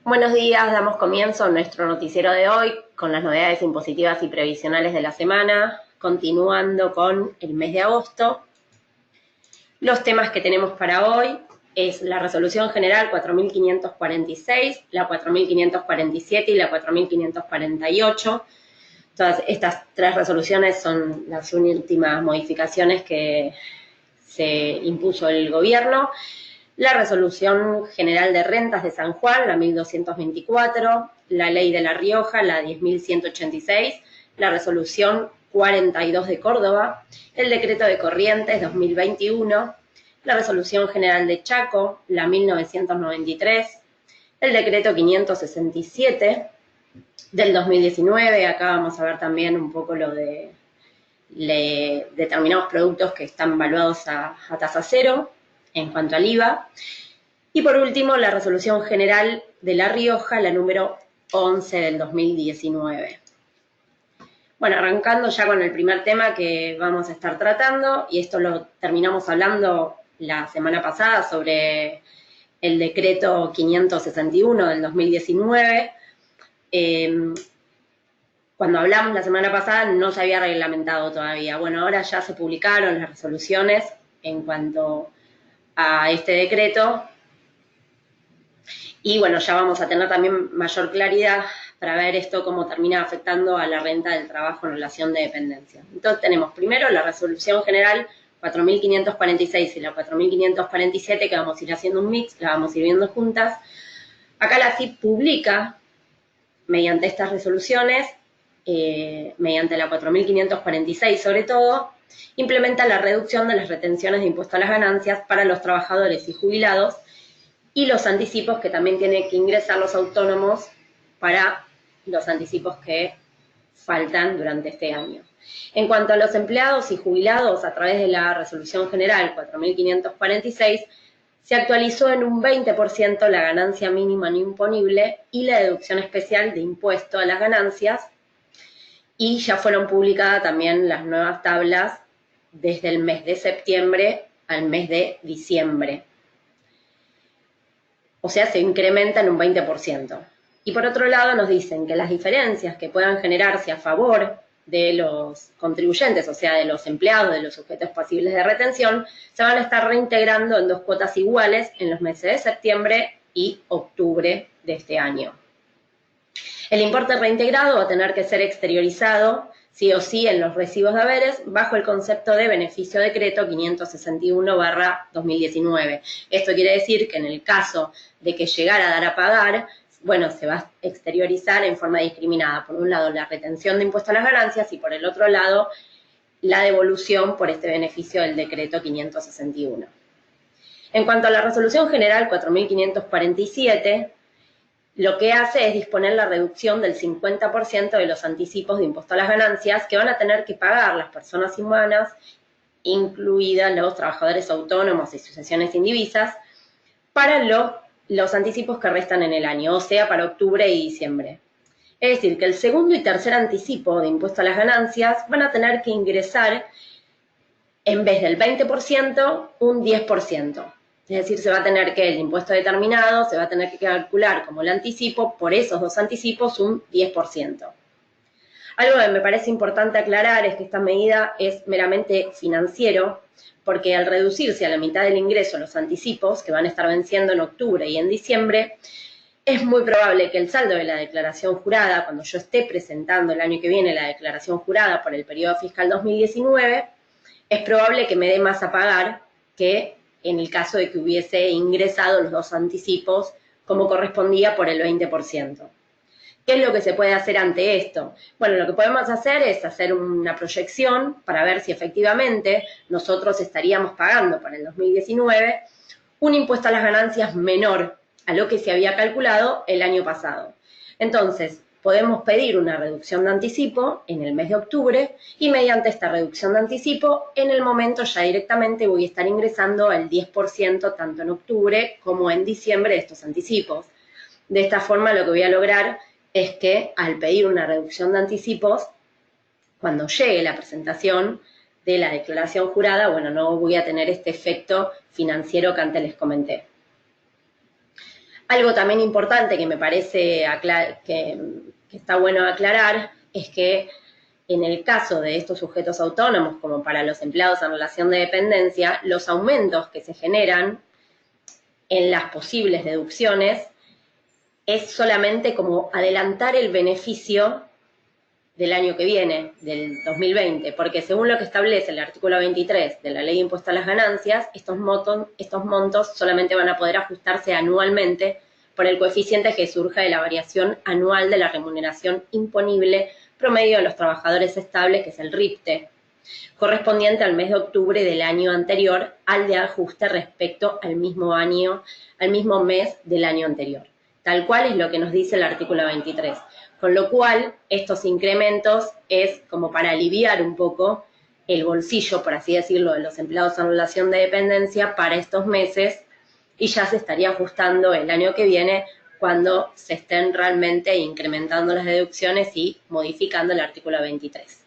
Buenos días, damos comienzo a nuestro noticiero de hoy con las novedades impositivas y previsionales de la semana, continuando con el mes de agosto. Los temas que tenemos para hoy es la resolución general 4546, la 4547 y la 4548. Todas estas tres resoluciones son las últimas modificaciones que se impuso el gobierno. La Resolución General de Rentas de San Juan, la 1224, la Ley de La Rioja, la 10.186, la Resolución 42 de Córdoba, el Decreto de Corrientes 2021, la Resolución General de Chaco, la 1993, el Decreto 567 del 2019, acá vamos a ver también un poco lo de determinados productos que están valuados a tasa cero, en cuanto al IVA. Y por último, la Resolución General de La Rioja, la número 11 del 2019. Bueno, arrancando ya con el primer tema que vamos a estar tratando, y esto lo terminamos hablando la semana pasada sobre el decreto 561 del 2019. Cuando hablamos la semana pasada no se había reglamentado todavía. Bueno, ahora ya se publicaron las resoluciones en cuanto a este decreto y bueno, ya vamos a tener también mayor claridad para ver esto cómo termina afectando a la renta del trabajo en relación de dependencia. Entonces tenemos primero la resolución general 4546 y la 4547 que vamos a ir haciendo un mix, la vamos a ir viendo juntas. Acá la CIP publica mediante estas resoluciones, mediante la 4546 sobre todo, implementa la reducción de las retenciones de impuesto a las ganancias para los trabajadores y jubilados y los anticipos que también tienen que ingresar los autónomos para los anticipos que faltan durante este año. En cuanto a los empleados y jubilados, a través de la Resolución General 4546, se actualizó en un 20% la ganancia mínima no imponible y la deducción especial de impuesto a las ganancias, y ya fueron publicadas también las nuevas tablas desde el mes de septiembre al mes de diciembre. O sea, se incrementa en un 20%. Y por otro lado nos dicen que las diferencias que puedan generarse a favor de los contribuyentes, o sea, de los empleados, de los sujetos pasibles de retención, se van a estar reintegrando en dos cuotas iguales en los meses de septiembre y octubre de este año. El importe reintegrado va a tener que ser exteriorizado, sí o sí, en los recibos de haberes, bajo el concepto de beneficio decreto 561/2019. Esto quiere decir que en el caso de que llegara a dar a pagar, bueno, se va a exteriorizar en forma discriminada. Por un lado, la retención de impuesto a las ganancias y por el otro lado, la devolución por este beneficio del decreto 561. En cuanto a la resolución general 4547, lo que hace es disponer la reducción del 50% de los anticipos de impuesto a las ganancias que van a tener que pagar las personas humanas, incluidas los trabajadores autónomos y sucesiones indivisas, para los anticipos que restan en el año, o sea, para octubre y diciembre. Es decir, que el segundo y tercer anticipo de impuesto a las ganancias van a tener que ingresar, en vez del 20%, un 10%. Es decir, se va a tener que el impuesto determinado, se va a tener que calcular como el anticipo, por esos dos anticipos, un 10%. Algo que me parece importante aclarar es que esta medida es meramente financiero, porque al reducirse a la mitad del ingreso los anticipos, que van a estar venciendo en octubre y en diciembre, es muy probable que el saldo de la declaración jurada, cuando yo esté presentando el año que viene la declaración jurada por el periodo fiscal 2019, es probable que me dé más a pagar que en el caso de que hubiese ingresado los dos anticipos como correspondía por el 20%. ¿Qué es lo que se puede hacer ante esto? Bueno, lo que podemos hacer es hacer una proyección para ver si efectivamente nosotros estaríamos pagando para el 2019 un impuesto a las ganancias menor a lo que se había calculado el año pasado. Entonces, podemos pedir una reducción de anticipo en el mes de octubre y mediante esta reducción de anticipo, en el momento ya directamente voy a estar ingresando el 10% tanto en octubre como en diciembre de estos anticipos. De esta forma lo que voy a lograr es que al pedir una reducción de anticipos, cuando llegue la presentación de la declaración jurada, bueno, no voy a tener este efecto financiero que antes les comenté. Algo también importante que me parece que está bueno aclarar es que en el caso de estos sujetos autónomos, como para los empleados en relación de dependencia, los aumentos que se generan en las posibles deducciones es solamente como adelantar el beneficio del año que viene, del 2020, porque según lo que establece el artículo 23 de la Ley de Impuesto a las Ganancias, estos montos solamente van a poder ajustarse anualmente por el coeficiente que surja de la variación anual de la remuneración imponible promedio de los trabajadores estables, que es el RIPTE, correspondiente al mes de octubre del año anterior al de ajuste respecto al mismo mes del año anterior. Tal cual es lo que nos dice el artículo 23. Con lo cual, estos incrementos es como para aliviar un poco el bolsillo, por así decirlo, de los empleados en relación de dependencia para estos meses, y ya se estaría ajustando el año que viene cuando se estén realmente incrementando las deducciones y modificando el artículo 23.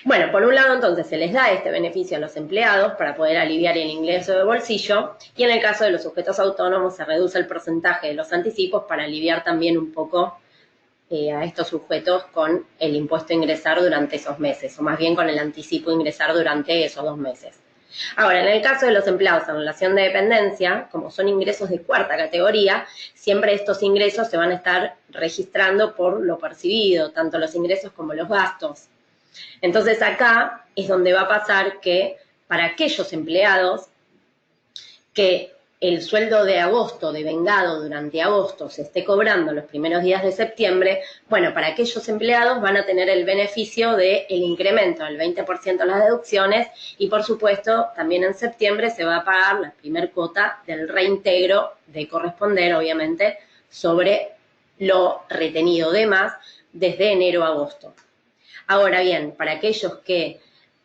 Bueno, por un lado entonces se les da este beneficio a los empleados para poder aliviar el ingreso de bolsillo, y en el caso de los sujetos autónomos se reduce el porcentaje de los anticipos para aliviar también un poco a estos sujetos con el impuesto a ingresar durante esos meses, o más bien con el anticipo a ingresar durante esos 2 meses. Ahora, en el caso de los empleados en relación de dependencia, como son ingresos de cuarta categoría, siempre estos ingresos se van a estar registrando por lo percibido, tanto los ingresos como los gastos. Entonces acá es donde va a pasar que para aquellos empleados que el sueldo de agosto, devengado durante agosto, se esté cobrando los primeros días de septiembre, bueno, para aquellos empleados van a tener el beneficio del incremento del 20% de las deducciones, y por supuesto también en septiembre se va a pagar la primer cuota del reintegro de corresponder, obviamente, sobre lo retenido de más desde enero a agosto. Ahora bien, para aquellos que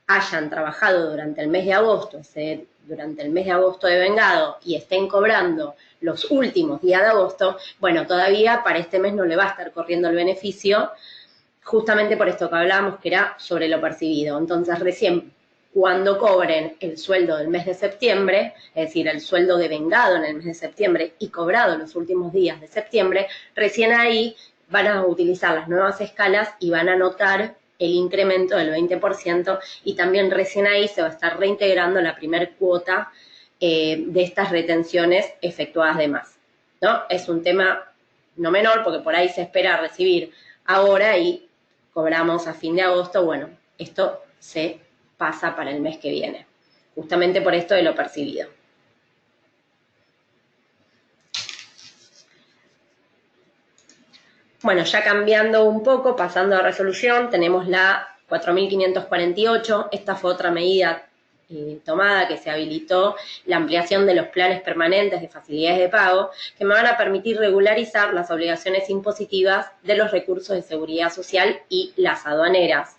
hayan trabajado durante el mes de agosto, durante el mes de agosto devengado, y estén cobrando los últimos días de agosto, bueno, todavía para este mes no le va a estar corriendo el beneficio, justamente por esto que hablábamos, que era sobre lo percibido. Entonces, recién cuando cobren el sueldo del mes de septiembre, es decir, el sueldo devengado en el mes de septiembre y cobrado en los últimos días de septiembre, recién ahí van a utilizar las nuevas escalas y van a notar el incremento del 20%, y también recién ahí se va a estar reintegrando la primer cuota de estas retenciones efectuadas de más, ¿no? Es un tema no menor, porque por ahí se espera recibir ahora y cobramos a fin de agosto. Bueno, esto se pasa para el mes que viene, justamente por esto de lo percibido. Bueno, ya cambiando un poco, pasando a resolución, tenemos la 4.548. Esta fue otra medida tomada, que se habilitó la ampliación de los planes permanentes de facilidades de pago, que me van a permitir regularizar las obligaciones impositivas de los recursos de seguridad social y las aduaneras.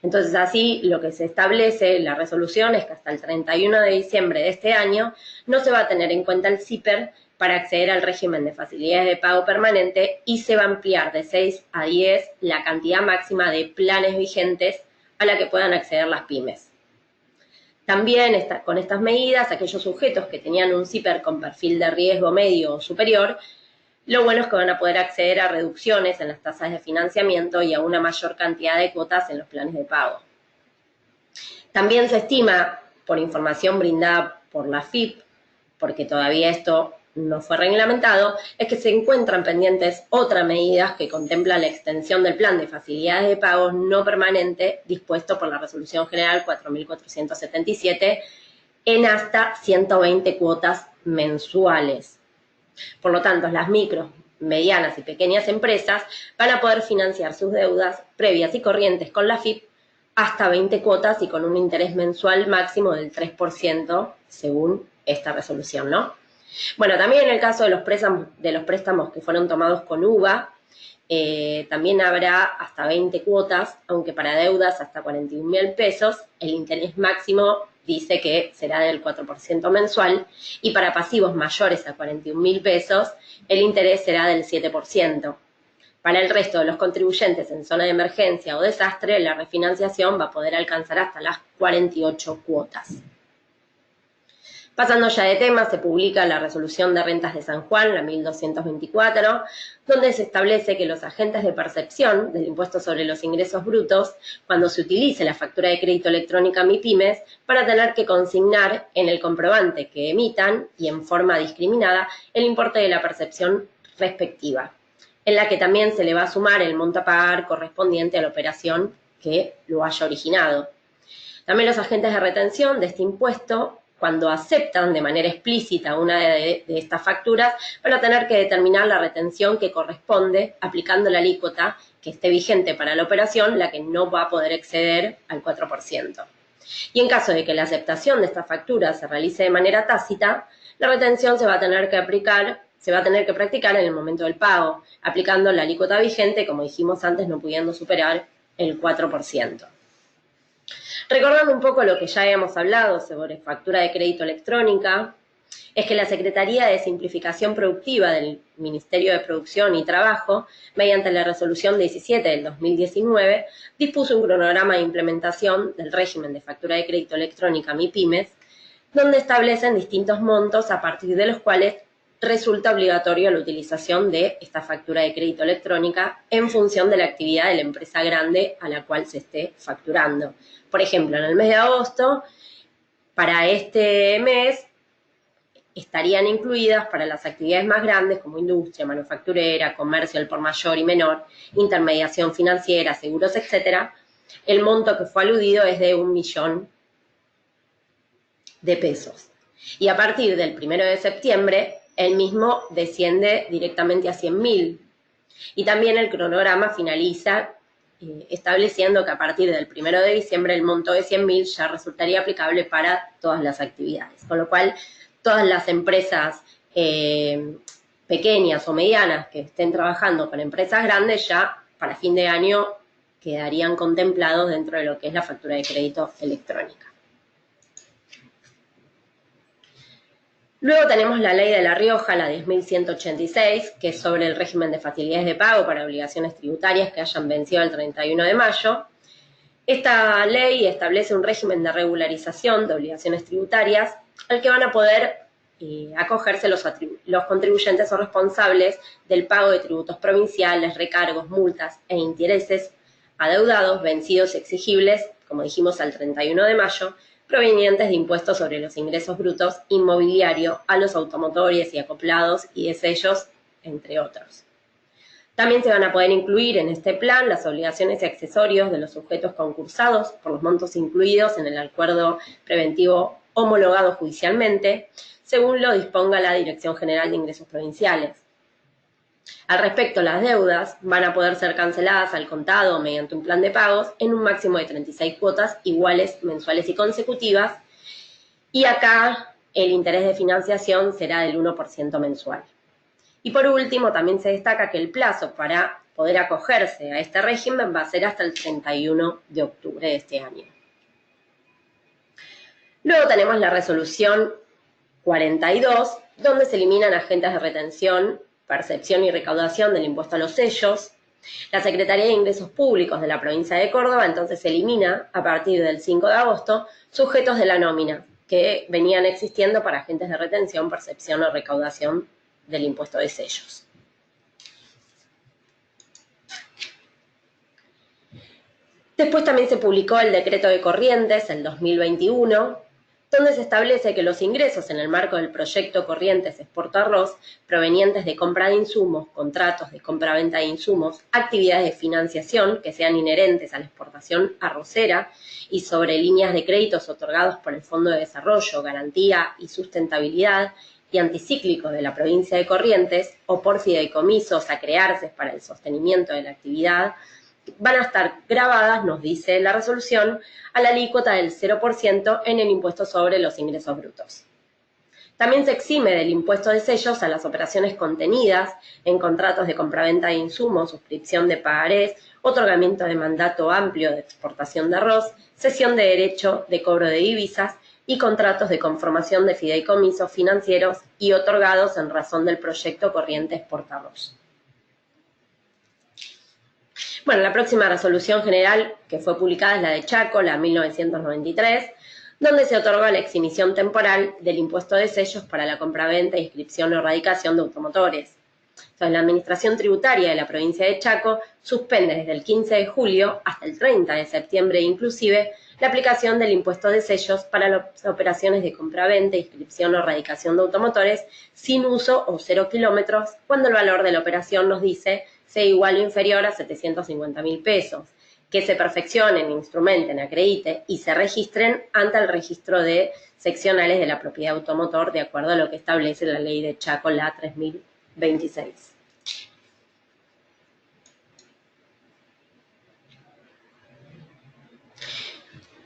Entonces, así lo que se establece en la resolución es que hasta el 31 de diciembre de este año no se va a tener en cuenta el CIPER para acceder al régimen de facilidades de pago permanente, y se va a ampliar de 6 a 10 la cantidad máxima de planes vigentes a la que puedan acceder las pymes. También con estas medidas, aquellos sujetos que tenían un CIPER con perfil de riesgo medio o superior, lo bueno es que van a poder acceder a reducciones en las tasas de financiamiento y a una mayor cantidad de cuotas en los planes de pago. También se estima, por información brindada por la FIP, porque todavía esto no fue reglamentado, es que se encuentran pendientes otras medidas que contemplan la extensión del plan de facilidades de pagos no permanente dispuesto por la Resolución General 4.477 en hasta 120 cuotas mensuales. Por lo tanto, las micro, medianas y pequeñas empresas van a poder financiar sus deudas previas y corrientes con la FIP hasta 20 cuotas y con un interés mensual máximo del 3% según esta resolución, ¿no? Bueno, también en el caso de los préstamos que fueron tomados con UVA, también habrá hasta 20 cuotas, aunque para deudas hasta 41.000 pesos, el interés máximo dice que será del 4% mensual, y para pasivos mayores a 41.000 pesos, el interés será del 7%. Para el resto de los contribuyentes en zona de emergencia o desastre, la refinanciación va a poder alcanzar hasta las 48 cuotas. Pasando ya de tema, se publica la Resolución de Rentas de San Juan, la 1224, donde se establece que los agentes de percepción del impuesto sobre los ingresos brutos, cuando se utilice la factura de crédito electrónica MIPYMES, van a tener que consignar en el comprobante que emitan y en forma discriminada el importe de la percepción respectiva, en la que también se le va a sumar el monto a pagar correspondiente a la operación que lo haya originado. También los agentes de retención de este impuesto, cuando aceptan de manera explícita una de estas facturas, van a tener que determinar la retención que corresponde aplicando la alícuota que esté vigente para la operación, la que no va a poder exceder al 4%. Y en caso de que la aceptación de esta factura se realice de manera tácita, la retención se va a tener que practicar en el momento del pago, aplicando la alícuota vigente, como dijimos antes, no pudiendo superar el 4%. Recordando un poco lo que ya habíamos hablado sobre factura de crédito electrónica, es que la Secretaría de Simplificación Productiva del Ministerio de Producción y Trabajo, mediante la Resolución 17 del 2019, dispuso un cronograma de implementación del régimen de factura de crédito electrónica MIPYMES, donde establecen distintos montos a partir de los cuales resulta obligatoria la utilización de esta factura de crédito electrónica en función de la actividad de la empresa grande a la cual se esté facturando. Por ejemplo, en el mes de agosto, para este mes, estarían incluidas para las actividades más grandes como industria, manufacturera, comercio al por mayor y menor, intermediación financiera, seguros, etc. El monto que fue aludido es de 1 millón de pesos. Y a partir del 1 de septiembre, el mismo desciende directamente a 100.000. Y también el cronograma finaliza estableciendo que a partir del 1 de diciembre el monto de 100.000 ya resultaría aplicable para todas las actividades. Con lo cual, todas las empresas pequeñas o medianas que estén trabajando con empresas grandes ya para fin de año quedarían contemplados dentro de lo que es la factura de crédito electrónica. Luego tenemos la Ley de La Rioja, la 10.186, que es sobre el régimen de facilidades de pago para obligaciones tributarias que hayan vencido el 31 de mayo. Esta ley establece un régimen de regularización de obligaciones tributarias al que van a poder acogerse los contribuyentes o responsables del pago de tributos provinciales, recargos, multas e intereses adeudados, vencidos y exigibles, como dijimos, al 31 de mayo, provenientes de impuestos sobre los ingresos brutos, inmobiliario, a los automotores y acoplados y de sellos, entre otros. También se van a poder incluir en este plan las obligaciones y accesorios de los sujetos concursados por los montos incluidos en el acuerdo preventivo homologado judicialmente, según lo disponga la Dirección General de Ingresos Provinciales. Al respecto, las deudas van a poder ser canceladas al contado mediante un plan de pagos en un máximo de 36 cuotas iguales, mensuales y consecutivas, y acá el interés de financiación será del 1% mensual. Y por último, también se destaca que el plazo para poder acogerse a este régimen va a ser hasta el 31 de octubre de este año. Luego tenemos la resolución 42, donde se eliminan agentes de retención, percepción y recaudación del impuesto a los sellos. La Secretaría de Ingresos Públicos de la provincia de Córdoba entonces elimina, a partir del 5 de agosto, sujetos de la nómina que venían existiendo para agentes de retención, percepción o recaudación del impuesto de sellos. Después también se publicó el decreto de Corrientes, el 2021, donde se establece que los ingresos en el marco del proyecto Corrientes Exporta Arroz, provenientes de compra de insumos, contratos de compra-venta de insumos, actividades de financiación que sean inherentes a la exportación arrocera y sobre líneas de créditos otorgados por el Fondo de Desarrollo, Garantía y Sustentabilidad y anticíclicos de la provincia de Corrientes o por fideicomisos a crearse para el sostenimiento de la actividad, van a estar grabadas, nos dice la resolución, a la alícuota del 0% en el impuesto sobre los ingresos brutos. También se exime del impuesto de sellos a las operaciones contenidas en contratos de compraventa de insumos, suscripción de pagarés, otorgamiento de mandato amplio de exportación de arroz, cesión de derecho de cobro de divisas y contratos de conformación de fideicomisos financieros y otorgados en razón del proyecto Corrientes Exporta Arroz. Bueno, la próxima resolución general que fue publicada es la de Chaco, la 1993, donde se otorga la exhibición temporal del impuesto de sellos para la compraventa, inscripción o erradicación de automotores. Entonces, la Administración Tributaria de la provincia de Chaco suspende desde el 15 de julio hasta el 30 de septiembre inclusive la aplicación del impuesto de sellos para las operaciones de compraventa, inscripción o erradicación de automotores sin uso o 0 kilómetros cuando el valor de la operación nos dice sea igual o inferior a 750.000 pesos, que se perfeccionen, instrumenten, acrediten y se registren ante el registro de seccionales de la propiedad automotor de acuerdo a lo que establece la ley de Chaco, la 3026.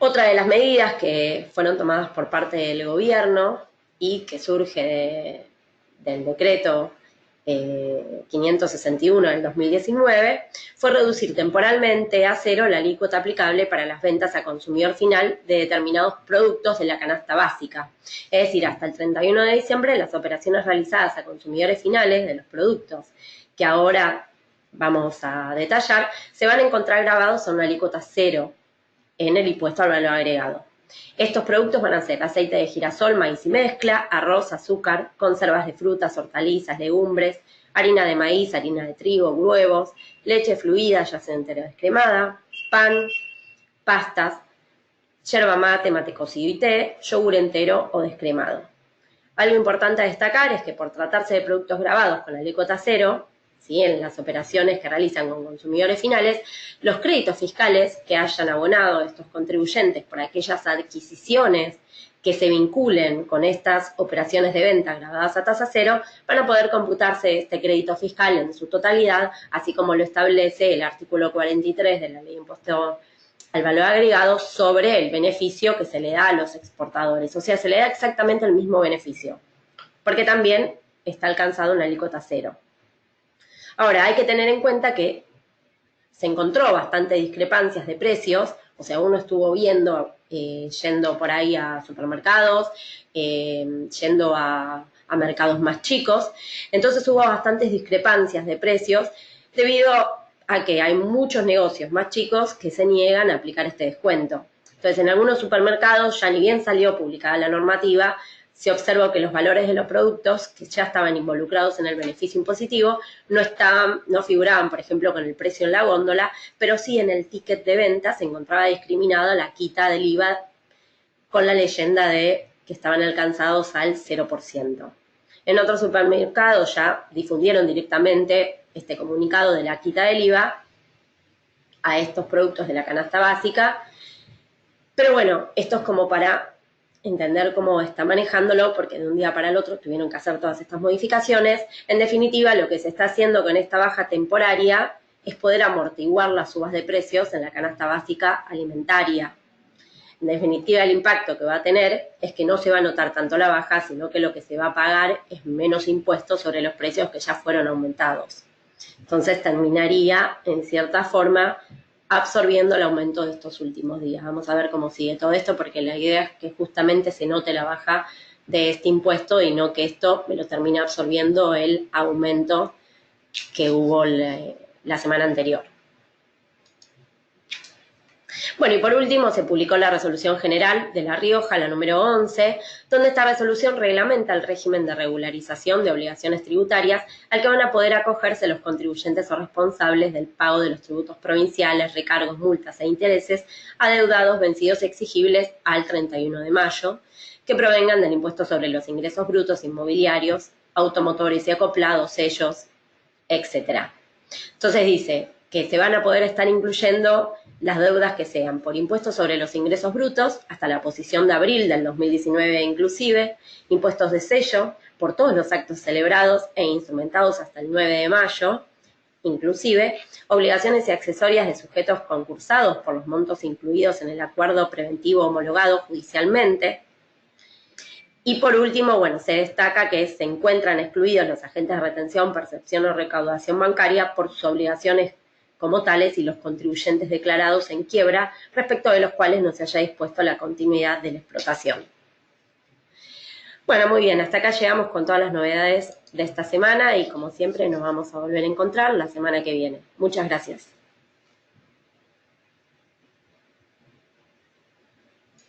Otra de las medidas que fueron tomadas por parte del gobierno y que surge del decreto 561 del 2019 fue reducir temporalmente a 0 la alícuota aplicable para las ventas a consumidor final de determinados productos de la canasta básica. Es decir, hasta el 31 de diciembre las operaciones realizadas a consumidores finales de los productos que ahora vamos a detallar se van a encontrar grabados a una alícuota 0 en el impuesto al valor agregado. Estos productos van a ser aceite de girasol, maíz y mezcla, arroz, azúcar, conservas de frutas, hortalizas, legumbres, harina de maíz, harina de trigo, huevos, leche fluida, ya sea entera o descremada, pan, pastas, yerba mate, mate cocido y té, yogur entero o descremado. Algo importante a destacar es que por tratarse de productos grabados con la alícuota 0, ¿sí?, en las operaciones que realizan con consumidores finales, los créditos fiscales que hayan abonado estos contribuyentes por aquellas adquisiciones que se vinculen con estas operaciones de venta grabadas a tasa 0, van a poder computarse este crédito fiscal en su totalidad, así como lo establece el artículo 43 de la Ley de Impuesto al Valor Agregado sobre el beneficio que se le da a los exportadores. O sea, se le da exactamente el mismo beneficio, porque también está alcanzado una alícuota 0. Ahora, hay que tener en cuenta que se encontró bastante discrepancias de precios, o sea, uno estuvo viendo, yendo por ahí a supermercados, yendo a mercados más chicos, entonces hubo bastantes discrepancias de precios debido a que hay muchos negocios más chicos que se niegan a aplicar este descuento. Entonces, en algunos supermercados, ya ni bien salió publicada la normativa, se observó que los valores de los productos que ya estaban involucrados en el beneficio impositivo no figuraban, por ejemplo, con el precio en la góndola, pero sí en el ticket de venta se encontraba discriminada la quita del IVA con la leyenda de que estaban alcanzados al 0%. En otros supermercados ya difundieron directamente este comunicado de la quita del IVA a estos productos de la canasta básica, pero bueno, esto es como para entender cómo está manejándolo, porque de un día para el otro tuvieron que hacer todas estas modificaciones. En definitiva, lo que se está haciendo con esta baja temporaria es poder amortiguar las subas de precios en la canasta básica alimentaria. En definitiva, el impacto que va a tener es que no se va a notar tanto la baja, sino que lo que se va a pagar es menos impuestos sobre los precios que ya fueron aumentados. Entonces terminaría, en cierta forma, absorbiendo el aumento de estos últimos días. Vamos a ver cómo sigue todo esto, porque la idea es que justamente se note la baja de este impuesto y no que esto me lo termine absorbiendo el aumento que hubo la semana anterior. Bueno, y por último se publicó la Resolución General de La Rioja, la número 11, donde esta resolución reglamenta el régimen de regularización de obligaciones tributarias al que van a poder acogerse los contribuyentes o responsables del pago de los tributos provinciales, recargos, multas e intereses adeudados, vencidos y exigibles al 31 de mayo, que provengan del impuesto sobre los ingresos brutos inmobiliarios, automotores y acoplados, sellos, etc. Entonces dice que se van a poder estar incluyendo las deudas que sean por impuestos sobre los ingresos brutos hasta la posición de abril del 2019 inclusive, impuestos de sello por todos los actos celebrados e instrumentados hasta el 9 de mayo, inclusive, obligaciones y accesorias de sujetos concursados por los montos incluidos en el acuerdo preventivo homologado judicialmente. Y por último, bueno, se destaca que se encuentran excluidos los agentes de retención, percepción o recaudación bancaria por sus obligaciones como tales y los contribuyentes declarados en quiebra, respecto de los cuales no se haya dispuesto la continuidad de la explotación. Bueno, muy bien, hasta acá llegamos con todas las novedades de esta semana y como siempre nos vamos a volver a encontrar la semana que viene. Muchas gracias.